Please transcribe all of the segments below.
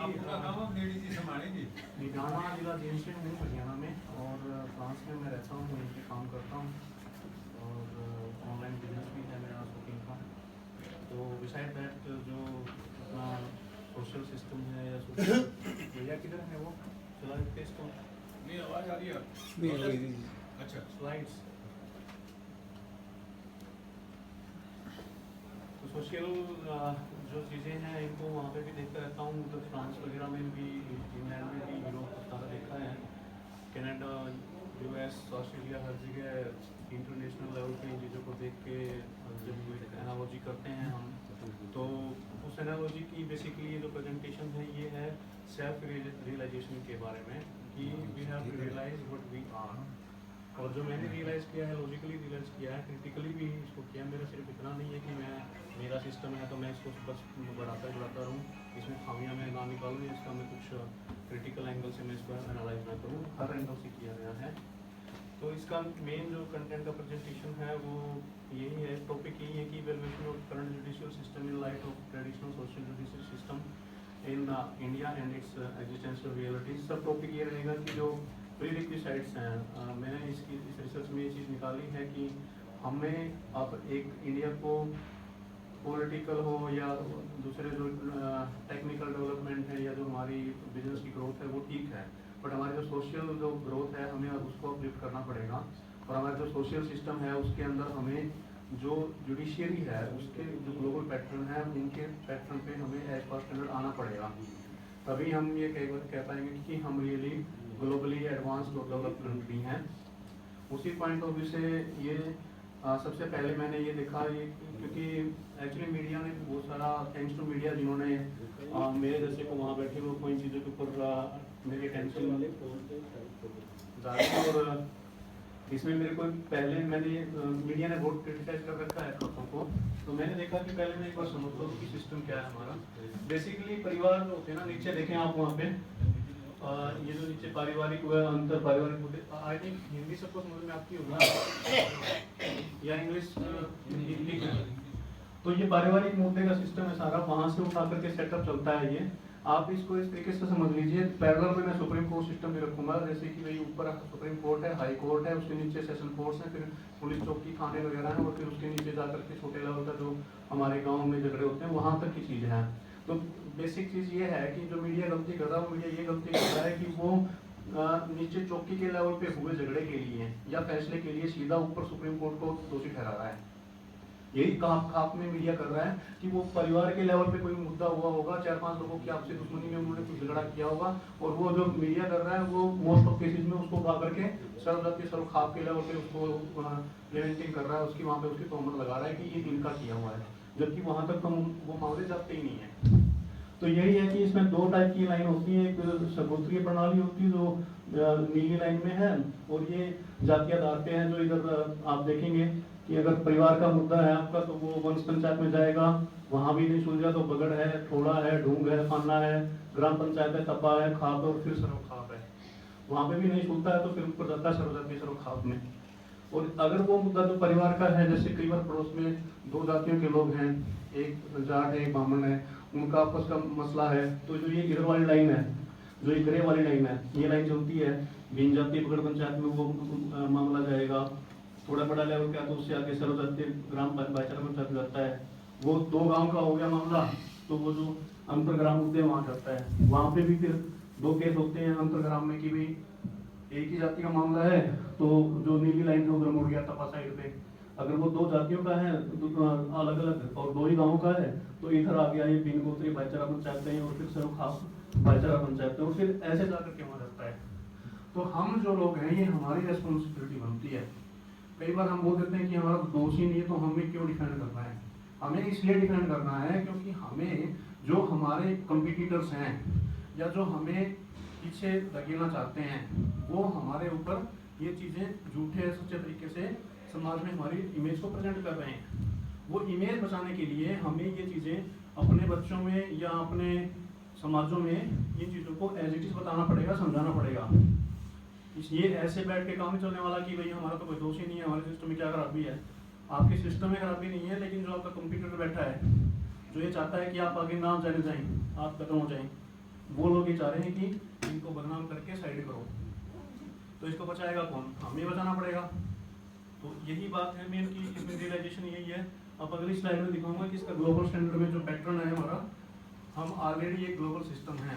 आपका काम आप लेडी जी संभालेंगे? निगाना जिला जेल से हूँ हरियाणा में, और फ्रांस में मैं रहता हूँ, वहीं पे काम करता हूँ, और ऑनलाइन बिजनेस भी है मेरा कुकिंग का। तो बिसाइड दैट जो अपना सोशल सिस्टम है या सोशल भैया किधर है वो चला देते इसको। नहीं, आवाज आ रही है? नहीं आ रही थी। अच्छा, स्लाइड्स। तो सोशल जो चीज़ें हैं इनको वहाँ पे भी देखता रहता हूँ, मतलब फ्रांस वगैरह में भी, इंग्लैंड में भी, यूरोप सारा देखा है, कनाडा, यूएस, ऑस्ट्रेलिया, हर जगह इंटरनेशनल लेवल पे इन चीज़ों को देख के जब एनालॉजी करते हैं हम, तो उस एनालॉजी की बेसिकली जो प्रेजेंटेशन है ये है सेल्फ रियलाइजेशन के बारे में, कि we have to realise what we are. और जो मैंने रियलाइज़ किया है, लॉजिकली रियलाइज़ किया है, क्रिटिकली भी इसको किया। मेरा सिर्फ इतना नहीं है कि मेरा सिस्टम है तो मैं इसको बस बढ़ाता रहूँ, इसमें खामियां मैं ना निकालूँ, इसका मैं कुछ क्रिटिकल एंगल से मैं इसको एनालाइज ना करूँ, हर एंगल से किया गया है। तो इसका मेन जो कंटेंट का प्रेजेंटेशन है वो यही है, टॉपिक यही है कि evaluation of current judicial system in light of traditional social judicial system in India and it's existential realities. सब टॉपिक ये रहेगा कि जो प्रीरिक्विसाइट्स हैं, मैंने इस रिसर्च में ये चीज़ निकाली है कि हमें अब एक इंडिया को पॉलिटिकल हो या दूसरे जो टेक्निकल डेवलपमेंट है या जो हमारी बिजनेस की ग्रोथ है वो ठीक है, बट हमारी जो सोशल जो ग्रोथ है हमें अब उसको अपलिफ्ट करना पड़ेगा। और हमारा जो सोशल सिस्टम है उसके अंदर हमें जो जुडिशियरी है उसके जो ग्लोबल पैटर्न है उनके पैटर्न पे हमें एज पर स्टैंडर्ड आना पड़ेगा, तभी हम ये कह पाएंगे कि हम really globally advance developed country हैं। उसी पॉइंट ऑफ व्यू से ये सबसे पहले मैंने ये देखा, ये क्योंकि एक्चुअली मीडिया ने बहुत सारा, थैंक्स टू मीडिया जिन्होंने मेरे जैसे को वहाँ बैठे हुए कोई चीज़ों के ऊपर मेरी अटेंशन डाली, और इसमें मेरे को पहले मीडिया ने बहुत क्रिटिसाइज कर रखा है बातों को, तो मैंने देखा कि पहले मैं एक बार समझता हूँ कि सिस्टम क्या है हमारा। बेसिकली परिवार जो होते हैं ना, नीचे देखें आप वहाँ पे ये जो नीचे पारिवारिक व अंतर पारिवारिक मुद्दे, आई थिंक हिंदी सबको समझ में आती होगी या इंग्लिश ठीक है। तो ये पारिवारिक मुद्दे का सिस्टम है सारा, वहाँ से उठा करके सेटअप चलता है ये। आप इसको इस तरीके से समझ लीजिए, पैरेलल में मैं सुप्रीम कोर्ट सिस्टम भी रखूंगा, जैसे कि भाई ऊपर सुप्रीम कोर्ट है, हाई कोर्ट है, उसके नीचे सेशन कोर्ट्स हैं, फिर पुलिस चौकी, थाने वगैरह हैं, और फिर उसके नीचे जाकर के छोटे लेवल का जो हमारे गाँव में झगड़े होते हैं वहाँ तक की चीज़ है। तो बेसिक चीज़ ये है कि जो मीडिया गलती कर रहा है, मीडिया ये गलती कर रहा है कि वो नीचे चौकी के लेवल पे हुए झगड़े के लिए या फैसले के लिए सीधा ऊपर सुप्रीम कोर्ट को दोषी ठहरा रहा है। यही खाप में मीडिया कर रहा है कि वो परिवार के लेवल पे कोई मुद्दा हुआ होगा, 4-5 लोगों की आपसी दुश्मनी में उन्होंने कुछ झगड़ा किया होगा, और वो जो मीडिया कर रहा है वो मोस्ट ऑफ केसेज में उसको उठा करके सर्वजातीय खाप के लेवल पे उसको प्लेमेंटिंग कर रहा है, उसकी वहाँ पे उसकी तोहमत लगा रहा है कि ये इनका किया हुआ है, जबकि वहाँ तक हम वो मामले जाते ही नहीं है। तो यही है कि इसमें दो टाइप की लाइन होती है, एक सगोत्रीय प्रणाली होती है जो नीली लाइन में है, और ये जातीय आधार पे है जो इधर आप देखेंगे कि अगर परिवार का मुद्दा है आपका तो वो वंश पंचायत में जाएगा, वहाँ भी नहीं सुलझा तो बगड़ है, थोड़ा है, ढूंग है, पाना है, ग्राम पंचायत है, तपा है, खाप और फिर सर्वखाप है, वहाँ पे भी नहीं सुलझता है तो फिर ऊपर जाता है सर्वजातीय सर्वखाप में। और अगर वो मुद्दा जो परिवार का है, जैसे कई बार पड़ोस में दो जातियों के लोग हैं, एक जाट है एक ब्राह्मण है, उनका आपस का मसला है, तो जो ये इधर वाली लाइन है, जो ये ग्रे वाली लाइन है, ये लाइन चलती है, भिन्न जातीय पकड़ पंचायत में वो मामला जाएगा, थोड़ा बड़ा लेवल का तो उससे आगे सर्वजातीय ग्राम भाईचारा पंचायत जाता है, वो 2 गांव का हो गया मामला तो वो जो अंतरग्राम मुद्दे वहाँ जाता है, वहाँ पे भी फिर 2 केस होते हैं अंतरग्राम में कि भी एक ही जाति का मामला है तो जो नीली लाइन से उधर मुड़ गया तपा साइड पे, अगर वो 2 जातियों का है तो अलग अलग और 2 ही गाँव का है तो इधर आ गया ये बिन गोत्री भाईचारा पंचायत है और फिर सर्वखाप भाईचारा पंचायत है, और फिर ऐसे जाकर के वहाँ जाता है। तो हम जो लोग हैं ये हमारी रेस्पॉन्सिबिलिटी बनती है। कई बार हम बोल देते हैं कि हमारा दोष ही नहीं है तो हमें क्यों डिफेंड करना है, हमें इसलिए डिफेंड करना है क्योंकि हमें जो हमारे कंपिटिटर्स हैं या जो हमें पीछे धकेलना चाहते हैं वो हमारे ऊपर ये चीज़ें झूठे सच्चे तरीके से समाज में हमारी इमेज को प्रेजेंट कर रहे हैं। वो इमेज बचाने के लिए हमें ये चीज़ें अपने बच्चों में या अपने समाजों में इन चीज़ों को एज इट इज़ बताना पड़ेगा, समझाना पड़ेगा। ये ऐसे बैठ के काम नहीं चलने वाला कि भाई हमारा तो कोई दोष ही नहीं है, हमारे सिस्टम में क्या खराबी है। आपके सिस्टम में खराबी नहीं है, लेकिन जो आपका कंप्यूटर बैठा है जो ये चाहता है कि आप आगे ना जाने जाएं, आप खत्म हो जाएं, वो लोग ये चाह रहे हैं कि इनको बदनाम करके साइड करो। तो इसको बचाएगा कौन? हमें बचाना पड़ेगा। तो यही बात है मेन की, इसमें रियलाइजेशन यही है। अब अगली स्लाइड में दिखाऊंगा कि इसका ग्लोबल स्टैंडर्ड में जो पैटर्न है हमारा, हम ऑलरेडी एक ग्लोबल सिस्टम है।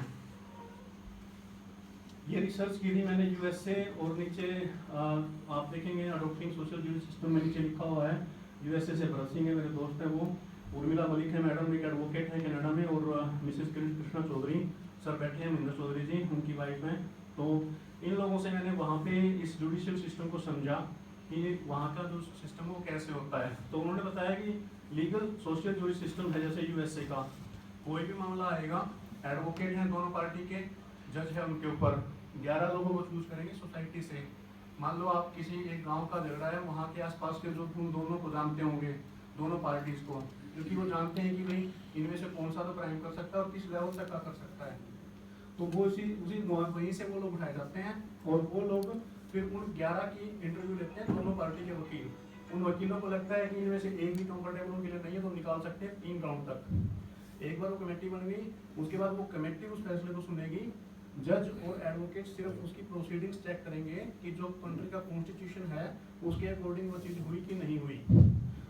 ये रिसर्च की थी मैंने यूएस से, और नीचे आप देखेंगे अडोप्टिंग सोशल जस्टिस सिस्टम में नीचे लिखा हुआ है यूएसए से भरत सिंह है, मेरे दोस्त हैं वो, उर्मिला मलिक है मैडम, एक एडवोकेट है कनाडा में, और मिसेस कृष्णा चौधरी सर बैठे हैं, महेंद्र चौधरी जी उनकी वाइफ हैं। तो इन लोगों से मैंने वहाँ पे इस जुडिशियल सिस्टम को समझा कि वहाँ का जो सिस्टम है वो कैसे होता है। तो उन्होंने बताया कि लीगल सोशल जुडिशियल सिस्टम है जैसे यूएसए का, कोई भी मामला आएगा, एडवोकेट हैं दोनों पार्टी के, जज है उनके ऊपर, 11 लोगों को चूज करेंगे सोसाइटी से। मान लो आप किसी एक गांव का झगड़ा है, वहाँ के आसपास के जो तुम दोनों को जानते होंगे, दोनों पार्टीज को, क्योंकि वो जानते हैं कि भाई इनमें से कौन सा तो क्राइम कर सकता है और किस लेवल तक का कर सकता है, तो वो उसी वहीं से वो लोग उठाए जाते हैं, और वो लोग फिर उन 11 की इंटरव्यू लेते हैं, दोनों पार्टी के वकील। उन वकीलों को लगता है कि इनमें से एक भी कंफर्टेबल उनके लिए नहीं है, तो निकाल सकते हैं 3 राउंड तक। एक बार वो कमेटी बन गई, उसके बाद वो कमेटी उस फैसले को सुनेगी, जज और एडवोकेट सिर्फ उसकी प्रोसीडिंग्स चेक करेंगे कि जो कंट्री का कॉन्स्टिट्यूशन है उसके अकॉर्डिंग वो चीज़ हुई कि नहीं हुई।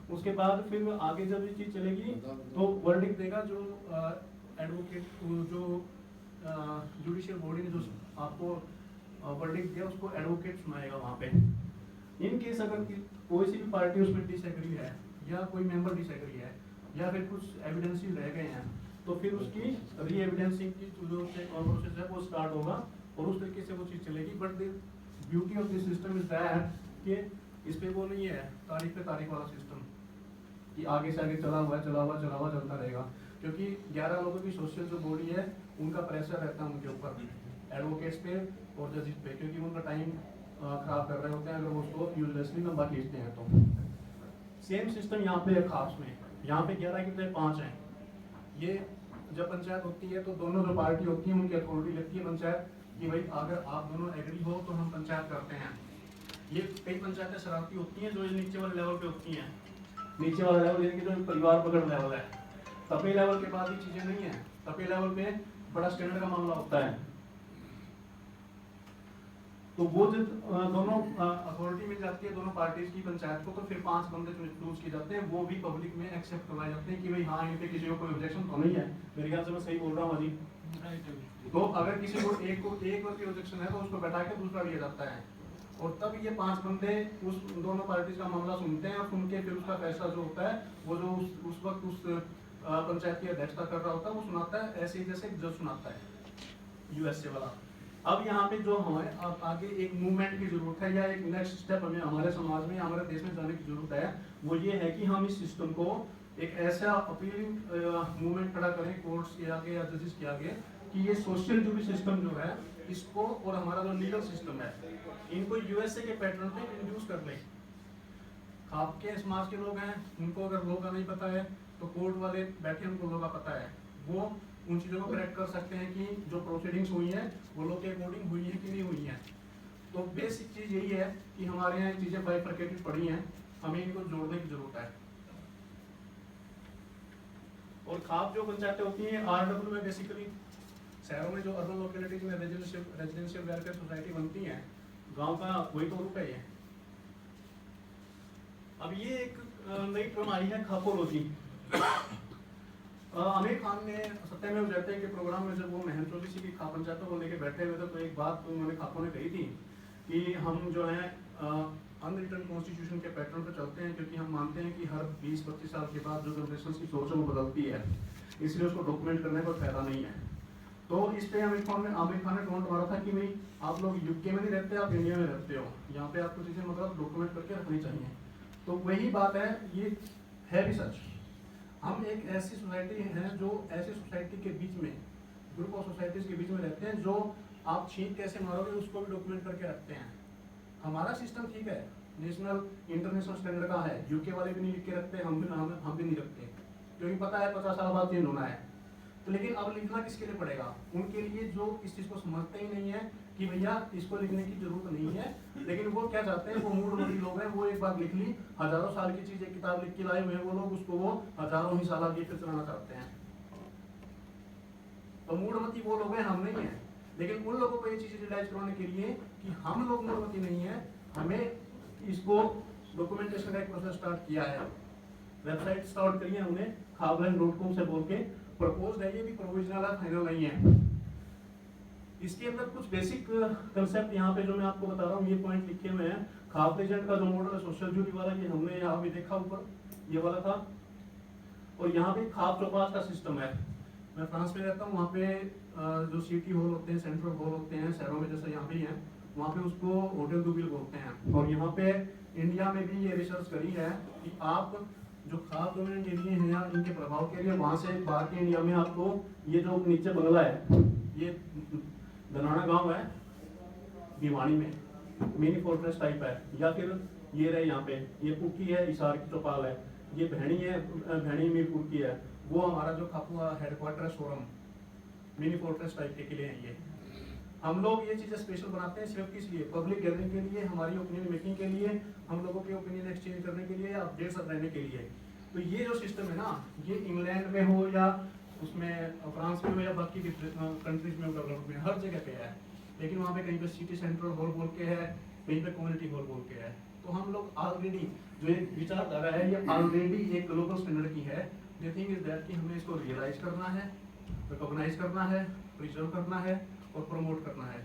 उसके बाद फिर आगे जब ये चीज़ चलेगी तो वर्डिक्ट देगा जो एडवोकेट, जो जुडिशियल बॉडी ने जो आपको वर्डिक्ट दिया उसको एडवोकेट सुनाएगा वहाँ पे। इन केस अगर कोई सी भी पार्टी उसमें डिसएग्री है, या कोई मेंबर डिसएग्री है, या फिर कुछ एविडेंसेस रह गए हैं, तो फिर उसकी री एविडेंसिंग की जो प्रोसेस है वो स्टार्ट होगा, और उस तरीके से वो चीज़ चलेगी। But the beauty of this system is that कि इस पे वो नहीं है तारीख पे तारीख वाला सिस्टम कि आगे से आगे चला हुआ चलता रहेगा, क्योंकि 11 लोगों की सोशल जो बॉडी है उनका प्रेशर रहता है उनके ऊपर, एडवोकेट्स पे और जजेस पे, क्योंकि उनका टाइम खराब कर रहे होते हैं अगर वो उसको यूजलेसली लंबा खींचते हैं। तो सेम सिस्टम यहाँ पे है खास में, यहाँ पे 11 की बजाय 5 हैं। ये जब पंचायत होती है तो दोनों जो पार्टी होती है उनकी अथॉरिटी लगती है पंचायत कि भाई अगर आप दोनों एग्री हो तो हम पंचायत करते हैं। ये कई पंचायतें शरारती होती हैं जो नीचे वाले लेवल पे होती हैं, नीचे वाला लेवल यानी कि जो परिवार पकड़ लेवल है, तपे लेवल के बाद ये चीज़ें नहीं है। तपे लेवल पे बड़ा स्टैंडर्ड का मामला होता है, तो वो जब दोनों अथॉरिटी मिल जाती है दोनों पार्टीज की पंचायत को, तो फिर 5 बंदे चूज किए जाते हैं, वो भी पब्लिक में एक्सेप्ट करवाए जाते हैं कि भाई हाँ इन पे किसी को कोई ऑब्जेक्शन तो नहीं है। मेरे ख्याल से मैं सही बोल रहा हूँ जी। तो अगर किसी को एक बार की ऑब्जेक्शन है तो उसको बैठा के दूसरा लिया जाता है, और तब ये 5 बंदे उस दोनों पार्टीज का मामला सुनते हैं, और सुन के फिर उसका फैसला जो होता है वो जो उस वक्त उस पंचायत की अध्यक्षता कर रहा होता है वो सुनाता है, ऐसे ही जैसे जज सुनाता है यूएसए वाला। अब यहाँ पे जो हमें आगे एक मूवमेंट की जरूरत है, या एक नेक्स्ट स्टेप हमें हमारे समाज में हमारे देश में जाने की जरूरत है, वो ये है कि हम इस सिस्टम को एक ऐसा अपीलिंग मूवमेंट खड़ा करें कोर्ट्स के आगे या जजेस के आगे कि ये सोशल जुडिशियल सिस्टम जो है इसको और हमारा जो लीगल सिस्टम है इनको यूएसए के पैटर्न पे इंट्रोड्यूस कर लें। आपके समाज के लोग हैं, उनको अगर लॉ का नहीं पता है तो कोर्ट वाले बैठे उनको लॉ का पता है, वो उन चीज़ों को करेक्ट कर सकते हैं कि जो प्रोसीडिंग्स हुई हैं वो लोग के अकॉर्डिंग हुई है कि नहीं हुई हैं। तो बेसिक चीज़ यही है कि हमारे यहाँ चीज़ें बाइफरकेटेड पड़ी हैं, हमें इनको जोड़ने की जरूरत है। और खाप जो पंचायतें होती हैं आरडब्ल्यू में बेसिकली शहरों में जो अर्बन लोकेलिटीज में रेजिडेंशियल वेलफेयर सोसाइटी बनती हैं, गांव का वही तो रूप है ये। अब ये एक नई टर्म आई है खापोलॉजी। आमिर खान ने सत्यमेव जयते के प्रोग्राम में जब वो महेंद्र चौधरी जी की खाप पंचायतों को लेकर बैठे हुए थे तो एक बात उन्होंने खापों ने कही थी कि हम जो है अनरिटन कॉन्स्टिट्यूशन के पैटर्न पर चलते हैं, क्योंकि हम मानते हैं कि हर 20-25 साल के बाद जो जनरेशन की सोच है वो बदलती है, इसलिए उसको डॉक्यूमेंट करने का फायदा नहीं है। तो इस पे आमिर खान ने टोंट मारा था कि भाई आप लोग यूके में नहीं रहते, आप इंडिया में रहते हो, यहाँ पे आपको चीज़ें मतलब डॉक्यूमेंट करके रखनी चाहिए। तो वही बात है, ये है भी सच। हम एक ऐसी सोसाइटी हैं जो ऐसी सोसाइटी के बीच में, ग्रुप ऑफ सोसाइटीज के बीच में रहते हैं, जो आप छींक कैसे मारोगे उसको भी डॉक्यूमेंट करके रखते हैं। हमारा सिस्टम ठीक है, नेशनल इंटरनेशनल स्टैंडर्ड का है, यूके वाले भी नहीं लिख के रखते, हम भी नहीं रखते, क्योंकि पता है 50 साल बाद चेंज होना है। तो लेकिन अब लिखना किसके लिए पड़ेगा? उनके लिए जो इस चीज़ को समझते ही नहीं है कि भैया इसको लिखने की जरूरत नहीं है, लेकिन वो क्या चाहते हैं, वो मूढ़मती लोग हैं, वो एक बार लिख ली, हजारों साल की चीज़ एक किताब लिख के लाए हुए हैं वो लोग, उसको वो हजारों ही साल आगे फिर चलाना चाहते हैं। तो मूढ़मती वो लोग हैं, हमने लेकिन उन लोगों को ये चीज़ रियलाइज करवाने के लिए कि हम लोग मूर्ति नहीं है, हमें इसको डॉक्यूमेंटेशन का एक प्रोसेस स्टार्ट किया है, वेबसाइट स्टार्ट करी है हमने खाबलैंड.com से बोल के, प्रपोज्ड है, ये भी प्रोविजनल है, फाइनल नहीं है। इसके अंदर कुछ बेसिक कंसेप्ट यहाँ पे जो मैं आपको बता रहा हूँ, ये पॉइंट लिखे हुए हैं। खाप एजेंट का जो मॉडल है सोशल ड्यूटी वाला, ये हमने यहाँ भी देखा ऊपर, ये वाला था। और यहाँ पे खाप चौपास का सिस्टम है। मैं फ्रांस में रहता हूँ, वहाँ पे जो सिटी हॉल होते हैं, सेंट्रल हॉल होते हैं शहरों में, जैसे यहाँ पे ही है, वहाँ पे उसको होटल दुबिल बोलते हैं। और यहाँ पे इंडिया में भी ये रिसर्च करी है कि आप जो खाप डोमिनेंट एरिया हैं या इनके प्रभाव के लिए, वहाँ से बाहर के इंडिया में आपको ये जो नीचे बंगला है, ये धनाना गांव है भिवानी में, मिनी फोर्ट्रेस टाइप है। या फिर ये रहे यहाँ पे, ये पुक्की है, इसार की चौपाल है, ये भैणी है, भैणी मीरपुर की है, वो हमारा जो खापुआ हेडक्वार्टर सोरम मिनी फोर्ट्रेस टाइप के किले हैं। ये हम लोग ये चीज़ें स्पेशल बनाते हैं सिर्फ किस लिए, पब्लिक गैदरिंग के लिए, हमारी ओपिनियन मेकिंग के लिए, हम लोगों के ओपिनियन एक्सचेंज करने के लिए, अपडेट्स रहने के लिए। तो ये जो सिस्टम है ना, ये इंग्लैंड में हो या उसमें फ्रांस में हो या बाकी कंट्रीज में डेवलप में, हर जगह पे है। लेकिन वहाँ पे कहीं पे सिटी सेंट्रल हॉल बोल के है, कहीं पे कम्युनिटी हॉल बोल के है। तो हम लोग ऑलरेडी जो एक विचारधारा है, ये ऑलरेडी एक ग्लोबल स्टैंडर्ड की है। द थिंग इज दैट कि हमें इसको रियलाइज करना है, रिकॉग्नाइज करना है, प्रिजर्व करना है और प्रमोट करना है।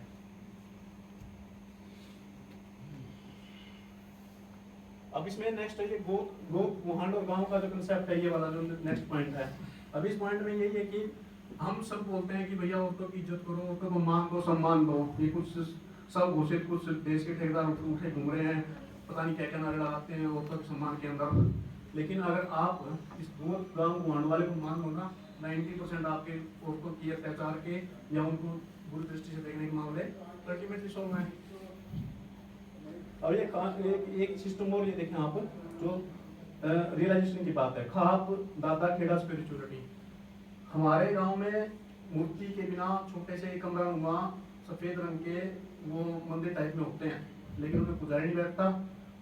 अब इसमें नेक्स्ट है ये गोप मुहांड और गांव का जो कंसेप्ट है, ये वाला जो नेक्स्ट पॉइंट है। अब इस पॉइंट में यही है कि हम सब बोलते हैं कि भैया औरतों की इज्जत करो, औरतों को मान दो, सम्मान दो। ये कुछ सब घोषित कुछ देश के ठेकेदार उठे घूम रहे हैं, पता नहीं क्या क्या नारे लगाते हैं औरतों के सम्मान के अंदर। लेकिन अगर आप इस गोप गांव मुहांड वाले को मान लो ना, 90% आपके औरतों की अत्याचार के या उनको बुरी दृष्टि से देखने के मामले अल्टीमेटली सॉल्व है। और ये एक सिस्टम और ये देखें आप, जो रियलाइजेशन की बात है, खाप दादा खेड़ा स्पिरिचुअलिटी। हमारे गांव में मूर्ति के बिना छोटे से कमरा नुमा सफेद रंग के वो मंदिर टाइप में होते हैं, लेकिन उनमें पुजारी नहीं बैठता।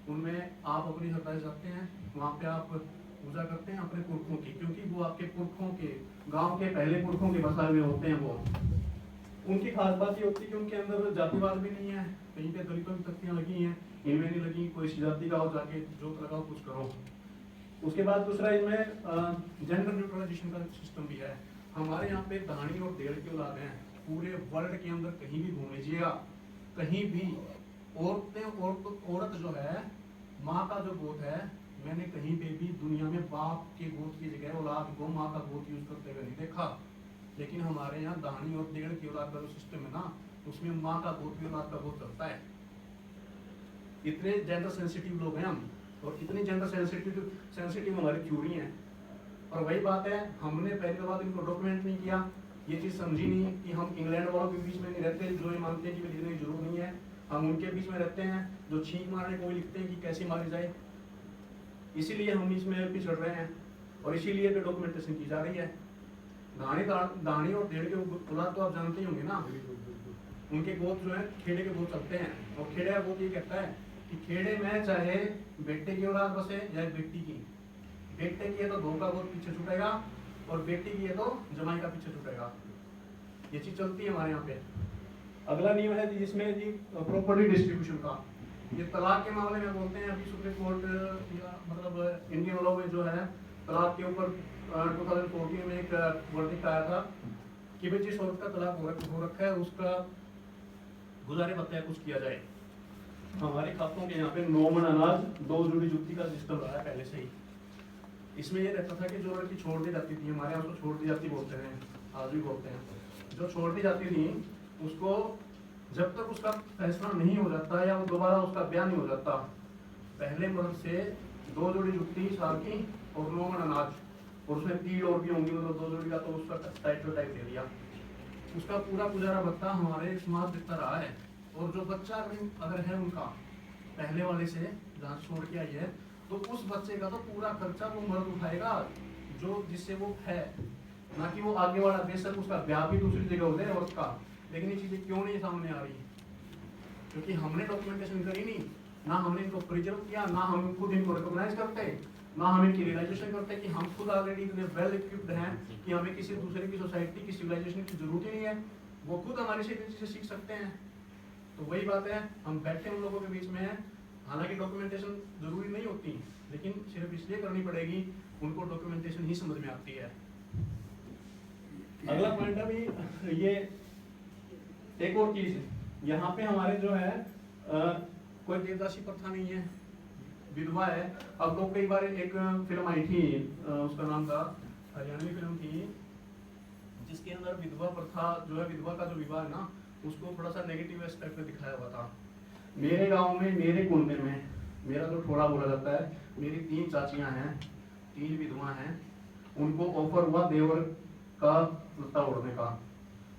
उनमें आप अपनी हरकतें जाते हैं, वहाँ पे आप पूजा करते हैं अपने पुरखों की, क्योंकि वो आपके पुरखों के, गांव के पहले पुरखों के बसाए हुए होते हैं। वो उनकी खास बात ये होती है कि उनके अंदर जातिवाद भी नहीं है, कहीं पे दलितों की तख्तियाँ लगी हैं, इनमें नहीं लगी, कोई जाति का हो जाके जोत लगाओ कुछ करो। उसके बाद दूसरा इनमें जेंडर न्यूट्रलाइजेशन का सिस्टम भी है। हमारे यहाँ पे दानी और देड़ की औलाद हैं, पूरे वर्ल्ड के अंदर कहीं भी घूम लीजिएगा, कहीं भी औरत जो है, माँ का जो गोद है, मैंने कहीं पे भी दुनिया में बाप के गोद की जगह औलाद को माँ का गोद यूज करते हुए नहीं देखा। लेकिन हमारे यहाँ दानी और देड़ की औलाद का जो सिस्टम है ना, उसमें माँ का गोद भी औलाद का गोद चलता है। इतने जेंडर सेंसिटिव लोग हैं हम, और इतनी जेंडर सेंसिटिव हमारी थ्योरी है। और वही बात है, हमने पहली बात इनको डॉक्यूमेंट नहीं किया, ये चीज़ समझी नहीं कि हम इंग्लैंड वालों के बीच में नहीं रहते जो ये मानते हैं कि लिखने की जरूरत नहीं है। हम उनके बीच में रहते हैं जो छींक मारने को भी लिखते हैं कि कैसे मारी जाए। इसीलिए हम इसमें पिछड़ रहे हैं और इसीलिए पे डॉक्यूमेंटेशन की जा रही है। दानी और देड़ के औलाद तो आप जानते ही होंगे ना, उनके गोद जो है खेड़े के गोद चलते हैं। और खेड़े का गोद ये कहता है कि खेड़े में चाहे बेटे की औलाद बसे या बेटी की, बेटे की है तो दो का गोद पीछे छूटेगा और बेटी की है तो जमाई का पीछे छूटेगा। ये चीज चलती है हमारे यहाँ पे। अगला नियम है जिसमें जी प्रॉपर्टी डिस्ट्रीब्यूशन का, ये तलाक के मामले में बोलते हैं। अभी सुप्रीम कोर्ट मतलब इंडियन लॉ में जो है तलाक के ऊपर 2014 में एक वर्डिक्ट आया था कि भाई जिस औरत का तलाक हो रखा है उसका गुजारे भत्ता कुछ किया जाए। हमारे खातों के यहाँ पे 9 मन अनाज 2 जोड़ी जुत्ती का सिस्टम रहा है पहले से ही। इसमें ये रहता था कि जो लड़की छोड़ दी जाती थी, हमारे यहाँ उसको छोड़ दी जाती बोलते हैं, आज भी बोलते हैं, जो छोड़ दी जाती थी उसको जब तक उसका फैसला नहीं हो जाता या वो दोबारा उसका ब्याह नहीं हो जाता, पहले मर्द से 2 जोड़ी जुत्ती साल की और 9 मन अनाज, और उसमें 3 और भी होंगी, मतलब 2 जोड़ी का तो उसका टाइटल टाइप दे दिया। उसका पूरा गुजारा भत्ता हमारे समाज देता रहा है। और जो बच्चा अगर है उनका पहले वाले से जहाँ छोड़ के आई है, तो उस बच्चे का तो पूरा खर्चा वो मर्द उठाएगा जो जिससे वो है, ना कि वो आगे वाला। बेशक उसका ब्याह भी दूसरी जगह हो जाए औरत का, लेकिन ये चीजें क्यों नहीं सामने आ रही? क्योंकि हमने डॉक्यूमेंटेशन करी नहीं, ना हमने इनको प्रिजर्व किया, ना हम खुद इनको रिकॉग्नाइज करते, ना हम इनकी रियलाइजेशन करते कि हम खुद ऑलरेडी इतने वेल इक्विप्ड हैं कि हमें किसी दूसरे की सोसाइटी की सिविलाइजेशन की जरूरत ही नहीं है। वो खुद हमारी से चीजें सीख सकते हैं। तो वही बात है, हम बैठे उन लोगों के बीच में हैं, हालांकि डॉक्यूमेंटेशन जरूरी नहीं होती, लेकिन सिर्फ इसलिए करनी पड़ेगी उनको डॉक्यूमेंटेशन ही समझ में आती है। अगला पॉइंट है भी ये एक और चीज, यहाँ पे हमारे जो है कोई देवदासी प्रथा नहीं है, विधवा है। अब लोग कई बार एक फिल्म आई थी, उसका नाम था, हरियाणवी फिल्म थी, जिसके अंदर विधवा प्रथा जो है, विधवा का जो विवाह है ना, उसको थोड़ा सा नेगेटिव एस्पेक्ट में दिखाया हुआ था। मेरे गांव में, मेरे कुंडे में, मेरा जो थोड़ा बोला जाता है, मेरी 3 चाचियां हैं, 3 विधवा हैं, उनको ऑफर हुआ देवर का लत्ता उड़ने का,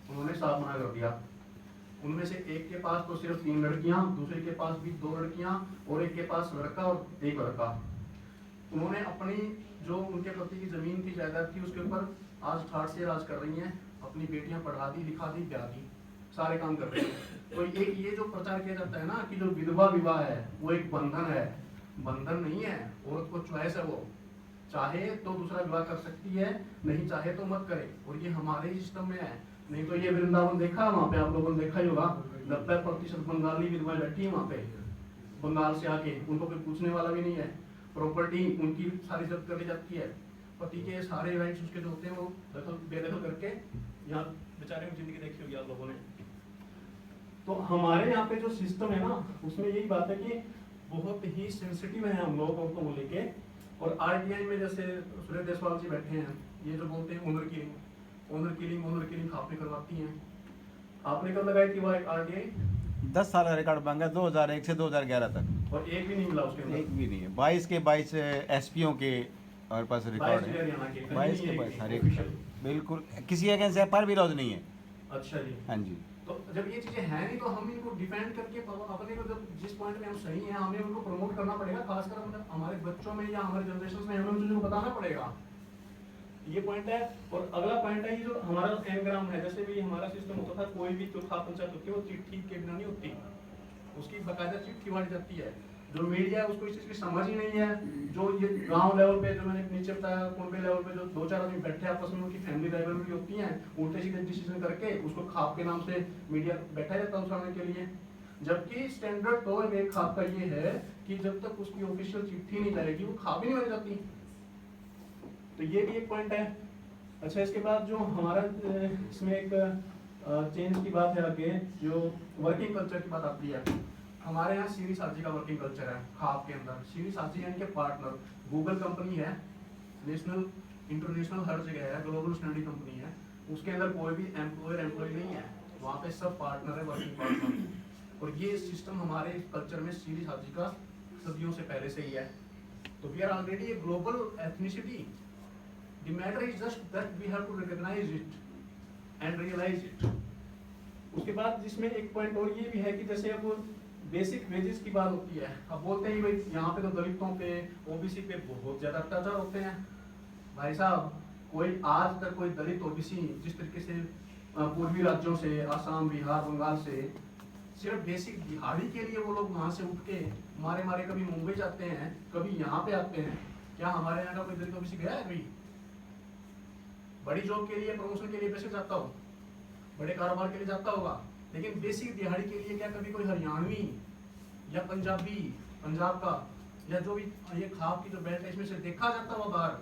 उन्होंने साफ मना कर दिया। उनमें से एक के पास तो सिर्फ 3 लड़कियां, दूसरे के पास भी 2 लड़कियां, और एक के पास लड़का और 1 लड़का। उन्होंने अपनी जो उनके पति की जमीन थी, जायदाद थी, उसके ऊपर आज ठाट से राज कर रही हैं, अपनी बेटियां पढ़ा दी, लिखा दी, ब्याह दी, सारे काम कर रही हैं। तो एक ये जो प्रचार किया जाता है ना कि जो विधवा विवाह है वो एक बंधन है, बंधन नहीं है, औरत को चॉइस है, वो चाहे तो दूसरा विवाह कर सकती है, नहीं चाहे तो मत करे, और ये हमारे ही सिस्टम में है। नहीं तो ये वृंदावन देखा वहाँ पे, आप लोगों ने देखा ही होगा, 90% बंगाली विधवाएं बैठी है वहाँ पे, बंगाल से आके, उनको कोई पूछने वाला भी नहीं है, प्रॉपर्टी उनकी सारी जब्त कर ली जाती है, पति के सारे राइट्स उसके जो होते हैं वो बेदखल करके, यहाँ बेचारे की जिंदगी देखी होगी आप लोगों ने। तो हमारे यहाँ पे जो सिस्टम है ना, उसमें यही बात है कि बहुत ही सेंसिटिव है हम लोग औरतों को लेके। और आरटीआई में जैसे सुरेश देशवाल जी बैठे हैं, ये जो बोलते हैं ओनर किलिंग आपने करवाती हैं, आपने कब लगाई थी वो आरटीआई? 10 साल का रिकॉर्ड बन गया, 2001 से 2011 तक, और एक भी नहीं मिला उसके अंदर, एक भी नहीं है। 22 के 22 एसपीओ के और पास रिकॉर्ड है, 22 के 22 हर एक, बिल्कुल किसी अगेंस्ट एफआईआर भी लॉज नहीं है। अच्छा जी, हाँ जी। तो जब ये चीजें हैं नहीं, तो हम इनको डिफेंड करके अपने को, जब जिस पॉइंट में हम सही हैं, हमें उनको प्रमोट करना पड़ेगा, खासकर मतलब हमारे बच्चों में या हमारे जनरेशन में हमें उन चीजों को बताना पड़ेगा। ये पॉइंट है। और अगला पॉइंट है, ये जो हमारा एनग्राम है, जैसे भी हमारा सिस्टम होता था, कोई भी चौथा पंचायत होती है वो चिट्ठी के बिना नहीं होती, उसकी बकायदा चिट्ठी बांटी जाती है। जो मीडिया है उसको इस चीज की समझ ही नहीं है। जो ये गांव लेवल पे, जो मैंने नीचे बताया, कुंबे लेवल पे जो 2-4 आदमी बैठे आपस में, उनकी फैमिली राइवलरी होती है, उल्टे सीधे डिसीजन करके उसको खाप के नाम से मीडिया बैठा रहता है उठाने के लिए। जबकि स्टैंडर्ड तो एक खाप का ये है कि जब तक उसकी ऑफिशियल चिट्ठी नहीं जाएगी वो खाप ही नहीं बन जाती। तो ये भी एक पॉइंट है। अच्छा, इसके बाद जो हमारा इसमें एक चेंज की बात है आगे, जो वर्किंग कल्चर की बात आती है। हमारे यहाँ सीरी साजी का वर्किंग कल्चर है खाप के अंदर। सीरी साजी यानी कि पार्टनर, गूगल कंपनी है, नेशनल इंटरनेशनल हर जगह है, ग्लोबल स्टैंडर्ड कंपनी है, उसके अंदर कोई भी एम्प्लॉयर एम्प्लॉय नहीं है, वहाँ पे सब पार्टनर है, वर्किंग पार्टनर। और ये सिस्टम हमारे कल्चर में सीरी साजी का सदियों से पहले से ही है। तो we are already a global ethnicity. The matter is just that we have to recognize it and realize it. उसके बाद जिसमें एक पॉइंट और ये भी है कि जैसे अब बेसिक वेजेस की बात होती है, अब बोलते हैं भाई यहाँ पे तो दलितों पे, ओबीसी पे बहुत ज्यादा अत्याचार होते हैं। भाई साहब, कोई आज तक कोई दलित ओबीसी जिस तरीके से पूर्वी राज्यों से, आसाम, बिहार, बंगाल से, सिर्फ बेसिक दिहाड़ी के लिए वो लोग वहाँ से उठ के मारे मारे कभी मुंबई जाते हैं, कभी यहाँ पे आते हैं। क्या हमारे यहाँ का कोई दलित ओबीसी गया है कभी? बड़ी जॉब के लिए, प्रमोशन के लिए बेसिक जाता हो, बड़े कारोबार के लिए जाता होगा, लेकिन बेसिक दिहाड़ी के लिए क्या कभी कोई हरियाणवी या पंजाबी, पंजाब का, या जो भी ये खाप की जो बेल्ट है इसमें से देखा जाता हुआ बाहर?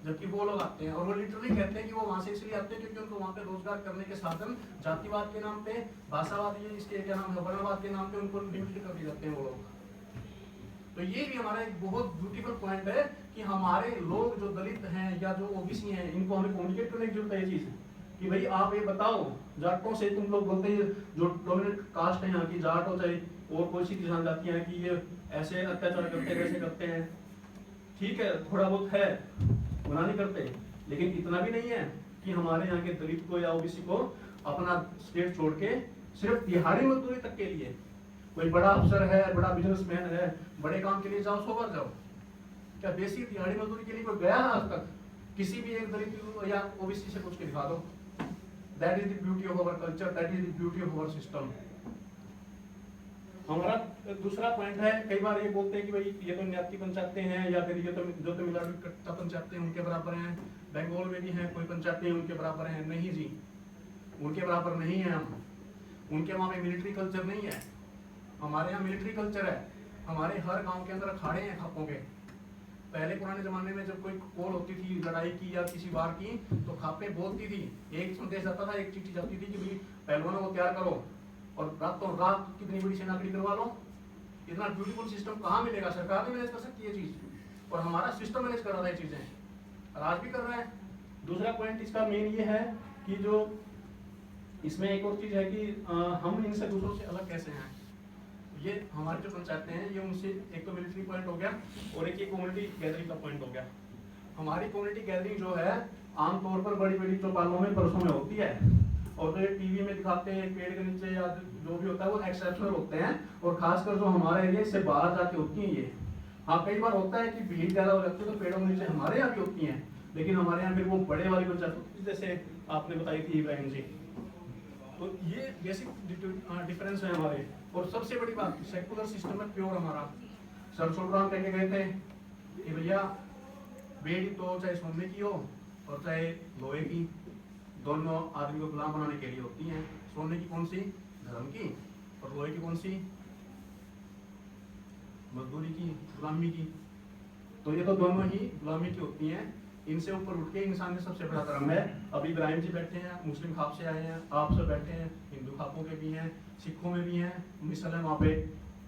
जबकि वो लोग आते हैं और वो लिटरली कहते हैं कि वो वहां से इसलिए आते हैं क्योंकि उनको वहां पे रोजगार करने के साधन जातिवाद के नाम पे, भाषावाद, ये इसके क्या नाम है, वर्णवाद के नाम पे उनको लिमिटेड कर दिए जाते हैं वो लोग। तो ये भी हमारा एक बहुत ब्यूटीफुल पॉइंट है कि हमारे लोग जो दलित हैं या जो ओबीसी हैं, इनको हमें कम्युनिकेट करने की जरूरत है ये चीज कि भाई आप ये बताओ, जाटों से तुम लोग बोलते हैं, जो डोमिनेंट कास्ट है यहाँ की, जाट हो चाहे और कोई सी किसान जातियां हैं, कि ये ऐसे अत्याचार करते हैं, वैसे करते हैं। ठीक है, थोड़ा बहुत है, मना नहीं करते, लेकिन इतना भी नहीं है कि हमारे यहाँ के दलित को या ओबीसी को अपना स्टेट छोड़ के सिर्फ दिहाड़ी मजदूरी तक के लिए, कोई बड़ा अफसर है, बड़ा बिजनेसमैन है, बड़े काम के लिए जाओ, 100 बार जाओ, क्या बेसिक दिहाड़ी मजदूरी के लिए कोई गया है आज तक? किसी भी एक दलित या ओबीसी से पूछ के दिखा दो। That is the beauty of our culture, that is the beauty of our system. हमारा दूसरा पॉइंट है, कई बार ये बोलते हैं कि भाई ये तो न्याती पंचायतें हैं, या फिर ये तो जो तमिलनाडु कट्टा पंचायतें उनके बराबर हैं, बंगाल में भी हैं कोई पंचायतें उनके बराबर हैं। नहीं जी, उनके बराबर नहीं है हम। उनके वहाँ पे मिलिट्री कल्चर नहीं है, हमारे यहाँ मिलिट्री कल्चर है। हमारे हर गांव के अंदर अखाड़े हैं खापों के। पहले पुराने जमाने में जब कोई कॉल होती थी लड़ाई की या किसी वार की, तो खापें बोलती थी, एक संदेश आता था, एक चिट्ठी जाती थी कि भाई पहलवानों को तैयार करो और रातों रात कितनी बड़ी सेना खड़ी करवा लो। इतना ब्यूटीफुल सिस्टम कहाँ मिलेगा? सरकार नहीं मैनेज कर सकती ये चीज़, और हमारा सिस्टम मैनेज कर रहा था ये चीज़ें, और आज भी कर रहा है। दूसरा पॉइंट इसका मेन ये है कि जो इसमें एक और चीज़ है कि हम इनसे दूसरों से अलग कैसे हैं। ये हमारी जो पंचायतें हैं ये उनसे, एक तो मिलिट्री पॉइंट हो गया और एक ये कम्युनिटी गैदरिंग का पॉइंट हो गया। हमारी कम्युनिटी गैदरिंग जो है आमतौर पर बड़ी बड़ी चौपालों में बरसों में होती है, और जो टीवी में दिखाते हैं पेड़ के नीचे या जो भी होता है वो एक्सेप्शनल होते हैं, और खासकर जो हमारे एरिया से बाहर जाके होती हैं ये। हाँ कई बार होता है कि भीड़ ज़्यादा हो जाती है तो पेड़ों के नीचे हमारे यहाँ भी होती हैं, लेकिन हमारे यहाँ फिर वो बड़े वाली पंचायत जैसे आपने बताई थी इब्राहिम जी। तो ये बेसिक डिफरेंस है हमारे। और सबसे बड़ी बात सेकुलर सिस्टम में प्योर हमारा सर छोटराम कह के गए थे कि भैया बेड़ी तो चाहे सोने की हो और चाहे लोहे की, दोनों आदमी को गुलाम बनाने के लिए होती हैं। सोने की कौन सी? धर्म की, और लोहे की कौन सी? मजदूरी की, गुलामी की। तो ये तो दोनों ही गुलामी की होती हैं। इनसे ऊपर उठ के इंसान का सबसे बड़ा धर्म है। अभी इब्राहिम जी बैठे हैं, मुस्लिम खाप से आए हैं, आप सब बैठे हैं, हिंदू खापों के भी हैं, सिखों में भी हैं, मिसल है वहाँ पे।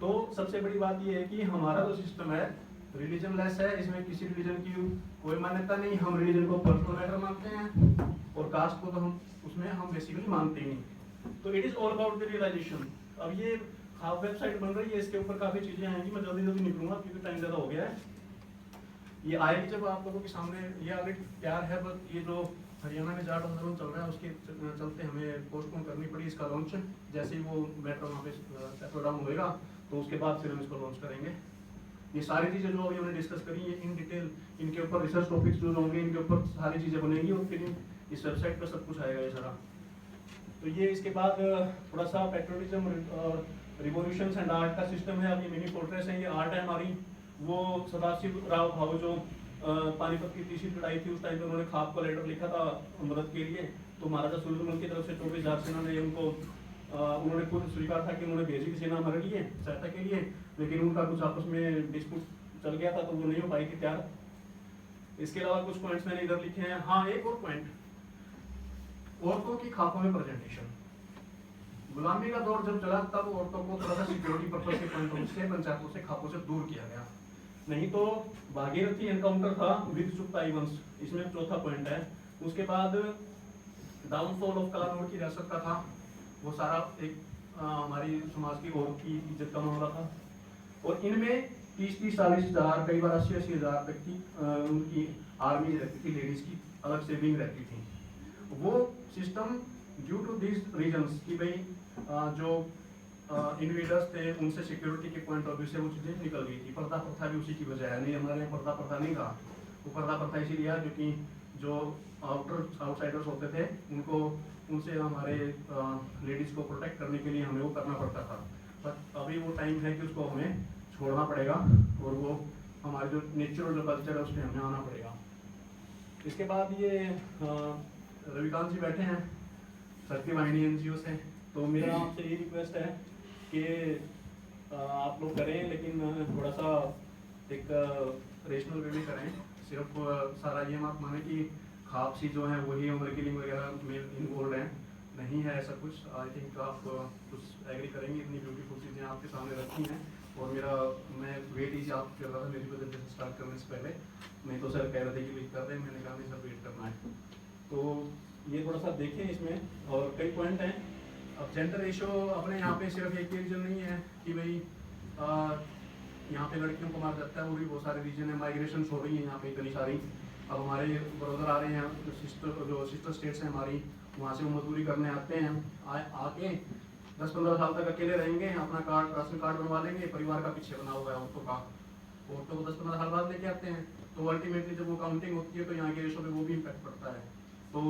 तो सबसे बड़ी बात ये है कि हमारा जो सिस्टम है रिलीजन लेस है, इसमें किसी रिलीजन की कोई मान्यता नहीं। हम रिलीजन को पर्सनल मैटर मानते हैं, और कास्ट को तो हम उसमें हम बेसिकली मानते ही नहीं। तो it is all about the realisation. अब ये खाप वेबसाइट बन रही है, इसके ऊपर काफ़ी चीज़ें आएंगी, मैं जल्दी जल्दी निकलूंगा क्योंकि टाइम ज़्यादा हो गया है। ये आएगी जब आप लोगों के सामने, ये ऑलरेडी तैयार है, बस ये जो हरियाणा में जाट आंदोलन चल रहा है उसके चलते हमें पोस्टपोन करनी पड़ी इसका लॉन्च। जैसे ही वो मैटर वहाँ पे सेटल डाउन होएगा तो उसके बाद फिर हम इसको लॉन्च करेंगे। ये सारी चीज़ें जो अभी हमने डिस्कस करी है इन डिटेल, इनके ऊपर रिसर्च टॉपिक्स जो होंगे इनके ऊपर सारी चीज़ें बनेंगी, और फिर इस वेबसाइट पर सब कुछ आएगा ये सारा। तो ये इसके बाद थोड़ा सा पेट्रोलिज्म और रिवोल्यूशंस एंड आर्ट का सिस्टम है। अभी मिनी फोर्ट्रेस है, ये आर्ट है हमारी। वो सदाशिव राव भाव जो पानीपत की तीसरी लड़ाई थी उस टाइम पे उन्होंने खाप को लेटर लिखा था मदद के लिए, तो महाराजा सूर्यमल की तरफ से 24,000 सेना ने उनको उन्होंने खुद स्वीकार था कि उन्होंने भेजी थी सेना हमारे लिए सहायता के लिए, लेकिन उनका कुछ आपस में डिस्प्यूट चल गया था तो वो नहीं हो पाई थी तैयार। इसके अलावा कुछ पॉइंट्स मैंने इधर लिखे हैं। हाँ एक और पॉइंट, औरतों की खापों में प्रेजेंटेशन। गुलामी का दौर जब चला तब औरतों को थोड़ा सा सिक्योरिटी पर्पज के पॉइंट से पंचायतों से खापों से दूर किया गया, नहीं तो भागीरथी एनकाउंटर था विद चुगताई वंश, इसमें चौथा पॉइंट है। उसके बाद डाउनफॉल ऑफ कलानौर की रियासत का था, वो सारा एक हमारी समाज की औरत की इज्जत का मामला था। और इनमें 30-40 हज़ार, कई बार 80-80 हज़ार तक की उनकी आर्मी रहती थी, लेडीज की अलग से विंग रहती थी। वो system due to this reasons कि भाई जो इंडिविजुअल्स थे उनसे सिक्योरिटी के पॉइंट ऑफ व्यू से वो चीज़ें निकल गई थी। पर्दा प्रथा भी उसी की वजह है, नहीं हमारे यहाँ पर्दा प्रथा नहीं था। वो पर्दा प्रथा इसीलिए है क्योंकि जो आउटसाइडर्स होते थे उनको, उनसे हमारे लेडीज़ को प्रोटेक्ट करने के लिए हमें वो करना पड़ता था। बट अभी वो टाइम है कि उसको हमें छोड़ना पड़ेगा, और वो हमारे जो नेचुरल जो कल्चर है उसमें हमें आना पड़ेगा। इसके बाद ये रविकांत जी बैठे हैं शक्ति वाहिनी NGO से, तो मेरा आपसे ये रिक्वेस्ट है कि आप लोग करें, लेकिन थोड़ा सा एक रेशनल वे में करें। सिर्फ सारा ये मत माने कि खाप सी जो है वही उम्र किलिंग वगैरह में इन्वॉल्व हैं, नहीं है ऐसा कुछ। आई थिंक आप कुछ एग्री करेंगे, इतनी ब्यूटीफुल चीज़ें आपके सामने रखी हैं। और मैं वेट ही आप कर रहा था मेरी प्रेजेंटेशन स्टार्ट करने से पहले, नहीं तो सर कह रहे थे कि वेट कर रहे हैं, मैंने कहा नहीं सर वेट करना है। तो ये थोड़ा सा देखें इसमें, और कई पॉइंट हैं। अब जेंडर रेशो अपने यहाँ पे सिर्फ एक ही रीजन नहीं है कि भाई यहाँ पे लड़कियों को मार जाता है, वो भी बहुत सारे रीजन है। माइग्रेशन हो रही है यहाँ पे इतनी सारी। अब हमारे ब्रदर आ रहे हैं, जो सिस्टर स्टेट्स हैं हमारी, वहाँ से वो मजदूरी करने आते हैं। आके 10-15 साल तक अकेले रहेंगे, अपना कार्ड, राशन कार्ड बनवा लेंगे, परिवार का पीछे बना हुआ है औरतों का। औरतों को 10-15 साल बाद लेके आते हैं, तो अल्टीमेटली जब वो काउंटिंग होती है तो यहाँ के रेशो पे वो भी इम्पैक्ट पड़ता है। तो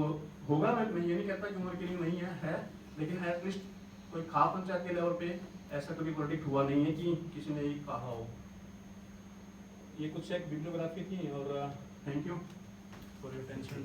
होगा, मैं ये नहीं कहता कि उम्र के लिए नहीं है, लेकिन एटलीस्ट कोई खाप पंचायत के लेवल पे ऐसा कभी प्रोडिक्ट हुआ नहीं है कि किसी ने कहा हो। ये कुछ एक बिब्लियोग्राफी थी, और thank you for your attention.